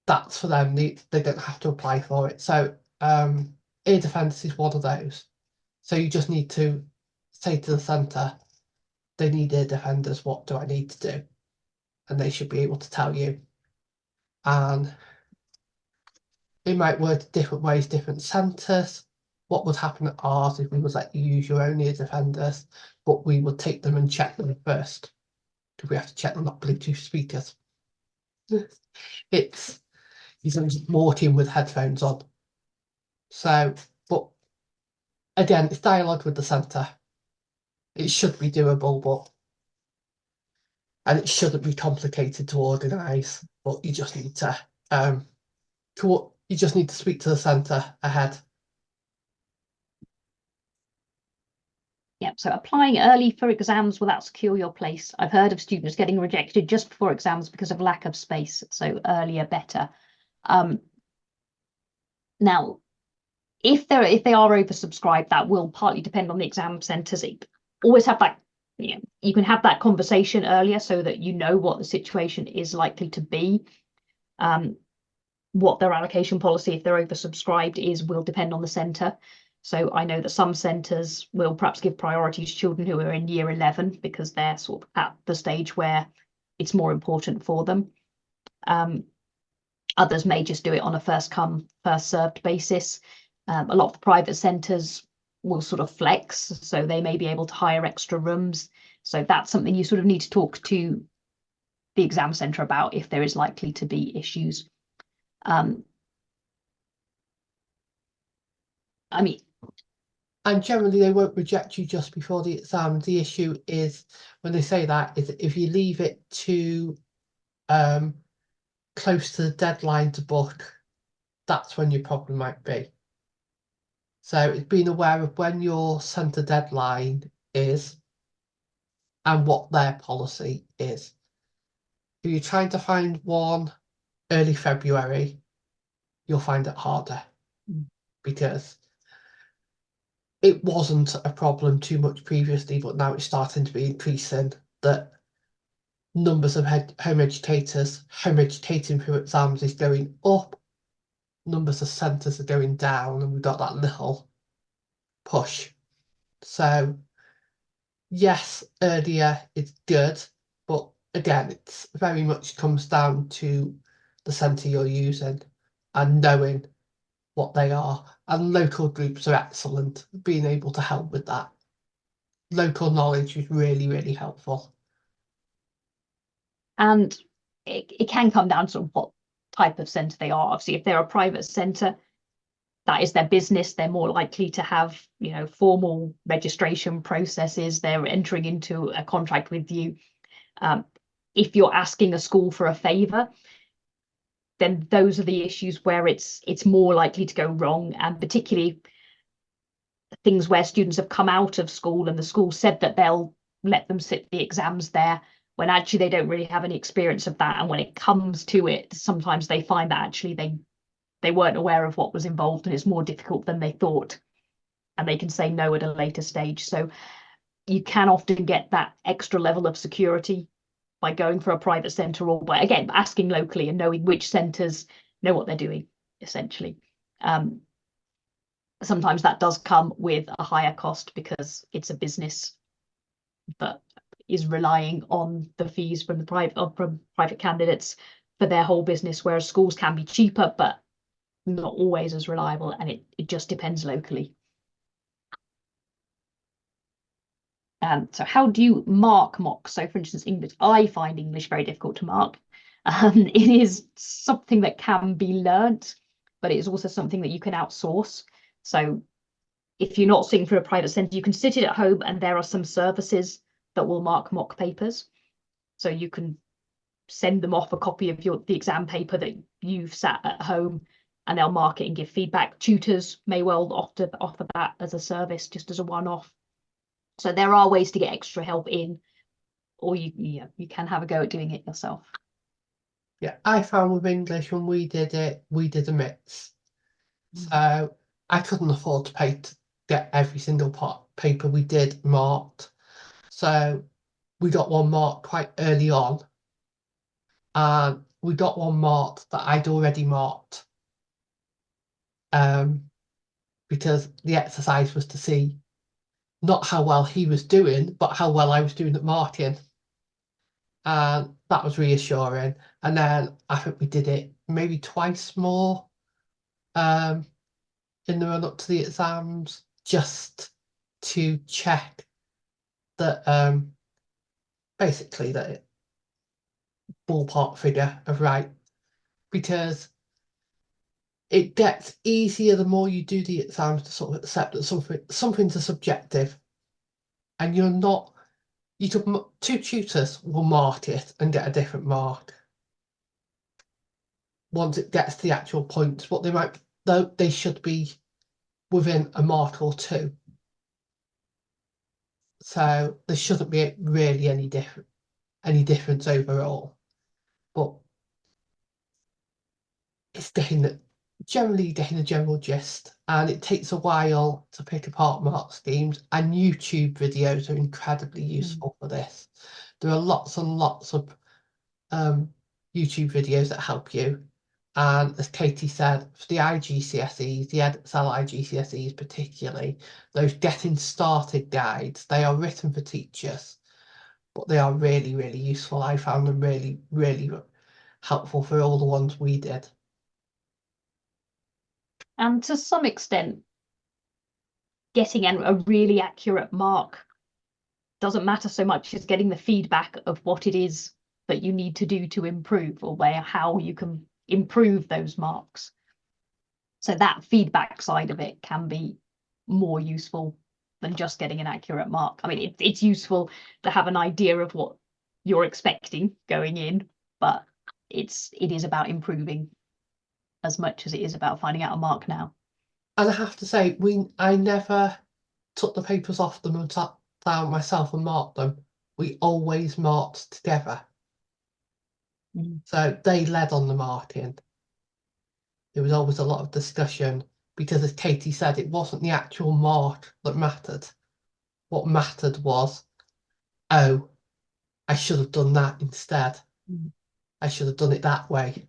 that's for them. They don't have to apply for it. So ear defence is one of those. So you just need to say to the centre, they need ear defenders, what do I need to do? And they should be able to tell you. And it might work different ways, different centres. What would happen at ours if we would let you use your own ear defenders, but we would take them and check them first, because we have to check them not Bluetooth speakers. It's you're just walking with headphones on. So, but again, it's dialogue with the centre. It should be doable, but and it shouldn't be complicated to organise. But you just need to speak to the centre ahead. Yep, so applying early for exams will that secure your place? I've heard of students getting rejected just before exams because of lack of space, so earlier better. Now, if they are oversubscribed, that will partly depend on the exam centres. Always have that, you can have that conversation earlier so that you know what the situation is likely to be. What their allocation policy, if they're oversubscribed, will depend on the centre. So I know that some centres will perhaps give priority to children who are in year 11 because they're sort of at the stage where it's more important for them. Others may just do it on a first come, first served basis. A lot of the private centres will sort of flex, so they may be able to hire extra rooms. So that's something you sort of need to talk to the exam centre about if there is likely to be issues. I mean, And generally they won't reject you just before the exam. The issue is when they say that is if you leave it too close to the deadline to book, that's when your problem might be. So it's being aware of when your centre deadline is and what their policy is. If you're trying to find one early February, you'll find it harder because it wasn't a problem too much previously, but now it's starting to be increasing that numbers of home educators home educating through exams is going up, numbers of centres are going down, and we've got that little push. So yes, earlier is good, but again, it's very much comes down to the centre you're using and knowing what they are. And local groups are excellent, being able to help with that. Local knowledge is really, really helpful. And it can come down to what type of centre they are. Obviously, if they're a private centre, that is their business. They're more likely to have, you know, formal registration processes. They're entering into a contract with you. If you're asking a school for a favour, then those are the issues where it's more likely to go wrong, and particularly things where students have come out of school and the school said that they'll let them sit the exams there when actually they don't really have any experience of that. And when it comes to it, sometimes they find that actually they weren't aware of what was involved and it's more difficult than they thought, and they can say no at a later stage. So you can often get that extra level of security by going for a private centre, or by, again, asking locally and knowing which centres know what they're doing, essentially. Sometimes that does come with a higher cost because it's a business that is relying on the fees from the private candidates for their whole business, whereas schools can be cheaper but not always as reliable, and it just depends locally. So how do you mark mocks? So for instance, English, I find English very difficult to mark. It is something that can be learnt, but it is also something that you can outsource. So if you're not sitting through a private centre, you can sit it at home, and there are some services that will mark mock papers. So you can send them off a copy of the exam paper that you've sat at home, and they'll mark it and give feedback. Tutors may well offer that as a service, just as a one-off. So there are ways to get extra help in, or you can have a go at doing it yourself. Yeah, I found with English when we did a mix. So I couldn't afford to pay to get every single paper we did marked. So we got one marked quite early on, and we got one marked that I'd already marked. Because the exercise was to see not how well he was doing, but how well I was doing at marking. And that was reassuring. And then I think we did it maybe twice more in the run up to the exams, just to check that basically that ballpark figure of right, because it gets easier the more you do the exams to sort of accept that something's a subjective, and two tutors will mark it and get a different mark once it gets to the actual points, but they should be within a mark or two. So there shouldn't be really any difference overall. But it's generally getting a general gist, and it takes a while to pick apart mark schemes, and YouTube videos are incredibly useful for this. There are lots and lots of YouTube videos that help you. And as Katie said, for the IGCSEs, the EdXL IGCSEs particularly, those getting started guides, they are written for teachers, but they are really, really useful. I found them really, really helpful for all the ones we did. And to some extent, getting a really accurate mark doesn't matter so much as getting the feedback of what it is that you need to do to improve, or how you can improve those marks. So that feedback side of it can be more useful than just getting an accurate mark. I mean, it's useful to have an idea of what you're expecting going in, but it is about improving as much as it is about finding out a mark now. And I have to say, I never took the papers off them and sat down myself and marked them. We always marked together. So they led on the marking. There was always a lot of discussion because, as Katie said, it wasn't the actual mark that mattered. What mattered was, oh, I should have done that instead. I should have done it that way.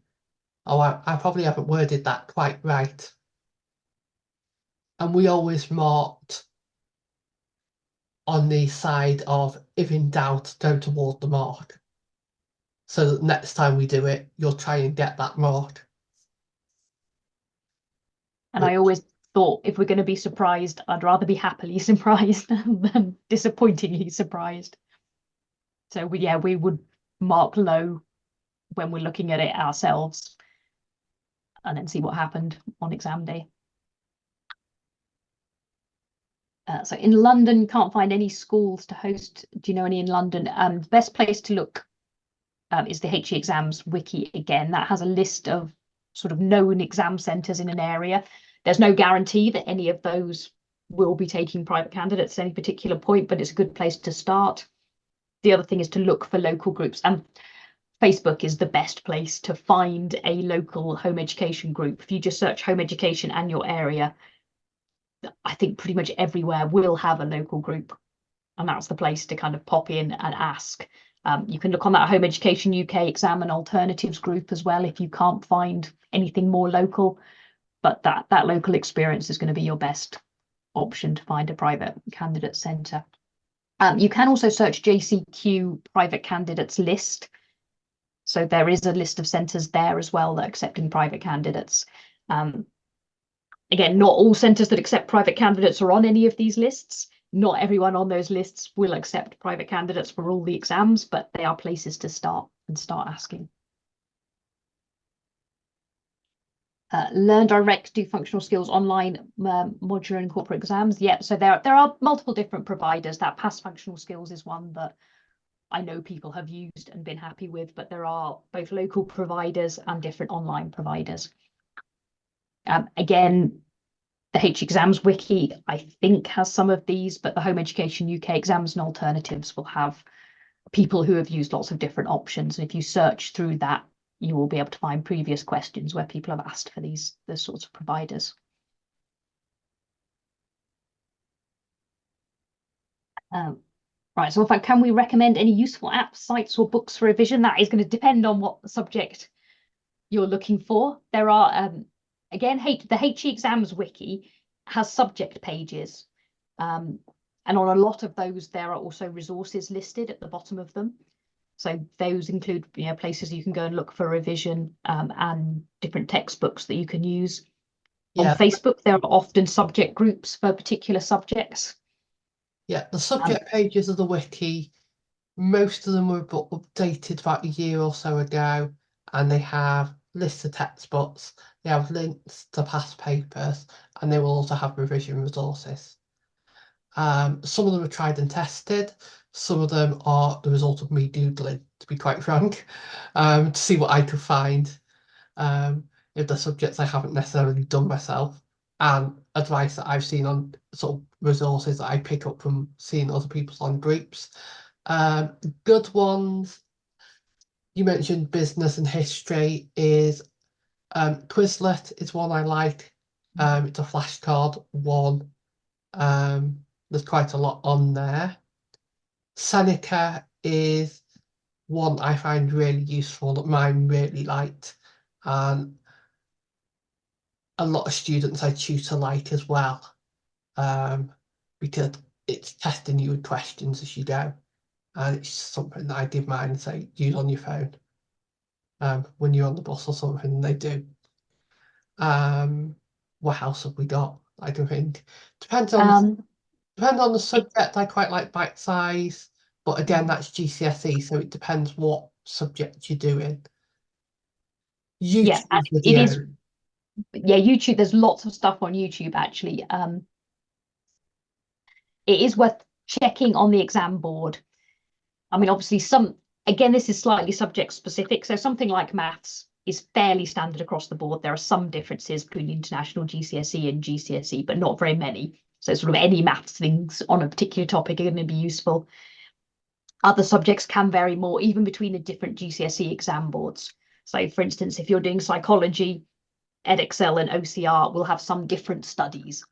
Oh, I probably haven't worded that quite right. And we always marked on the side of, if in doubt, go toward the mark. So that next time we do it, you'll try and get that mark. And I always thought, if we're going to be surprised, I'd rather be happily surprised than disappointingly surprised. So we would mark low when we're looking at it ourselves and then see what happened on exam day. So in London, can't find any schools to host. Do you know any in London? The best place to look is the HE Exams wiki again. That has a list of sort of known exam centres in an area. There's no guarantee that any of those will be taking private candidates at any particular point, but it's a good place to start. The other thing is to look for local groups, and Facebook is the best place to find a local home education group. If you just search home education and your area, I think pretty much everywhere will have a local group, and that's the place to kind of pop in and ask. You can look on that Home Education UK Exam and Alternatives group as well if you can't find anything more local, but that local experience is going to be your best option to find a private candidate centre. You can also search JCQ private candidates list. So there is a list of centres there as well that are accepting private candidates. Again, not all centres that accept private candidates are on any of these lists. Not everyone on those lists will accept private candidates for all the exams, but they are places to start asking. Learn Direct do functional skills online modular and corporate exams. Yeah, so there are multiple different providers. That Past Functional Skills is one that I know people have used and been happy with, but there are both local providers and different online providers. Again, the H Exams wiki, I think, has some of these, but the Home Education UK Exams and Alternatives will have people who have used lots of different options. And if you search through that, you will be able to find previous questions where people have asked for these sorts of providers. Right, so in fact, can we recommend any useful apps, sites or books for revision? That is going to depend on what subject you're looking for. There are, again, the HE Exams wiki has subject pages. And on a lot of those, there are also resources listed at the bottom of them. So those include, places you can go and look for revision and different textbooks that you can use. Yeah. On Facebook, there are often subject groups for particular subjects. Yeah, the subject pages of the wiki, most of them were updated about a year or so ago, and they have lists of textbooks, they have links to past papers, and they will also have revision resources. Some of them are tried and tested. Some of them are the result of me doodling, to be quite frank, to see what I could find. If the subjects I haven't necessarily done myself, and advice that I've seen on sort of resources that I pick up from seeing other people's on groups. Good ones, you mentioned business and history, is Quizlet is one I like. It's a flashcard one. There's quite a lot on there. Seneca is one I find really useful that mine really liked, and a lot of students I tutor like as well, because it's testing you with questions as you go, and it's something that I give mine and say use on your phone when you're on the bus or something, and they do. What else have we got? I don't think. Depends on the subject. I quite like Bite Size, but again, that's GCSE, so it depends what subject you're doing. YouTube video. It is. Yeah, YouTube. There's lots of stuff on YouTube actually. it is worth checking on the exam board. I mean, obviously again, this is slightly subject specific. So something like maths is fairly standard across the board. There are some differences between international GCSE and GCSE, but not very many. So sort of any maths things on a particular topic are going to be useful. Other subjects can vary more, even between the different GCSE exam boards. So for instance, if you're doing psychology, Edexcel and OCR will have some different studies.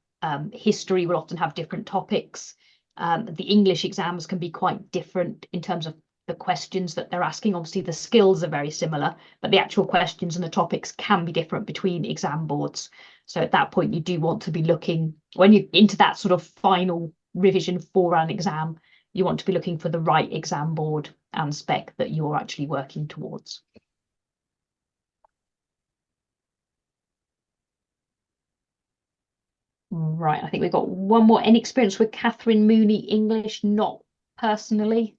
History will often have different topics. The English exams can be quite different in terms of the questions that they're asking. Obviously, the skills are very similar, but the actual questions and the topics can be different between exam boards. So at that point, you do want to be looking, when you're into that sort of final revision for an exam, you want to be looking for the right exam board and spec that you're actually working towards. Right, I think we've got one more. Any experience with Catherine Mooney English? Not personally.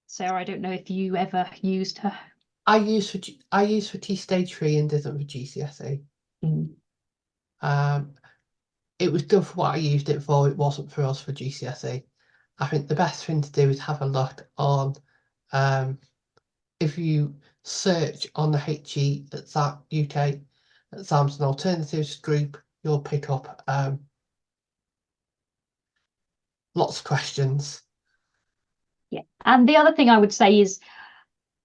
Sarah, I don't know if you ever used her. I used for T stage 3 and didn't for GCSE. It was done for what I used it for. It wasn't for us for GCSE. I think the best thing to do is have a look on, if you search on the UK Exams and Alternatives group, you'll pick up lots of questions. Yeah, and the other thing I would say is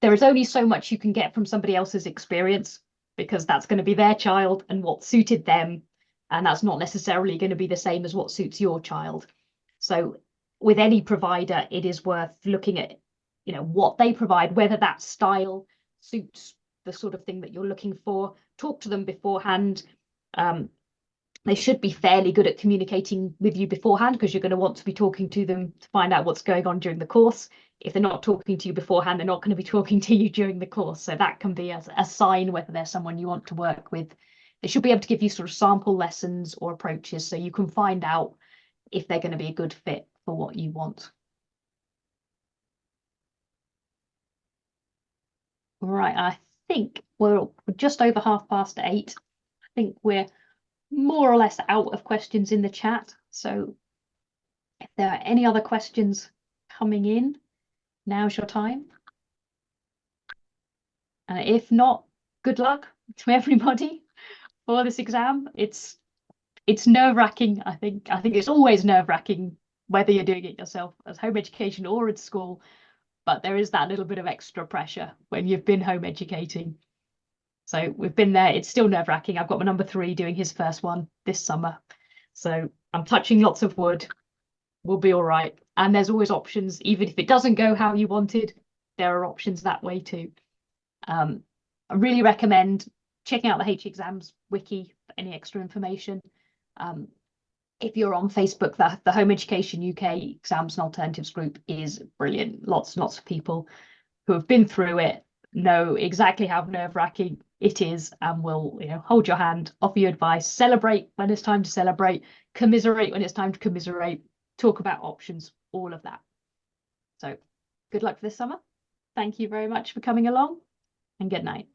there is only so much you can get from somebody else's experience, because that's going to be their child and what suited them, and that's not necessarily going to be the same as what suits your child. So with any provider, it is worth looking at, what they provide, whether that style suits the sort of thing that you're looking for. Talk to them beforehand. They should be fairly good at communicating with you beforehand, because you're going to want to be talking to them to find out what's going on during the course. If they're not talking to you beforehand, they're not going to be talking to you during the course. So that can be a sign whether there's someone you want to work with. They should be able to give you sort of sample lessons or approaches so you can find out if they're going to be a good fit for what you want. Right, I think we're just over 8:30. I think we're more or less out of questions in the chat. So if there are any other questions coming in, now's your time. And if not, good luck to everybody for this exam. It's nerve-wracking, I think. I think it's always nerve-wracking, whether you're doing it yourself as home education or at school. But there is that little bit of extra pressure when you've been home educating. So we've been there. It's still nerve-wracking. I've got my number 3 doing his first one this summer. So I'm touching lots of wood. We'll be all right. And there's always options. Even if it doesn't go how you wanted, there are options that way too. I really recommend checking out the H Exams wiki for any extra information. If you're on Facebook, the Home Education UK Exams and Alternatives group is brilliant. Lots and lots of people who have been through it know exactly how nerve-wracking it is, and will hold your hand, offer you advice, celebrate when it's time to celebrate, commiserate when it's time to commiserate, talk about options, all of that. So good luck for this summer. Thank you very much for coming along, and good night.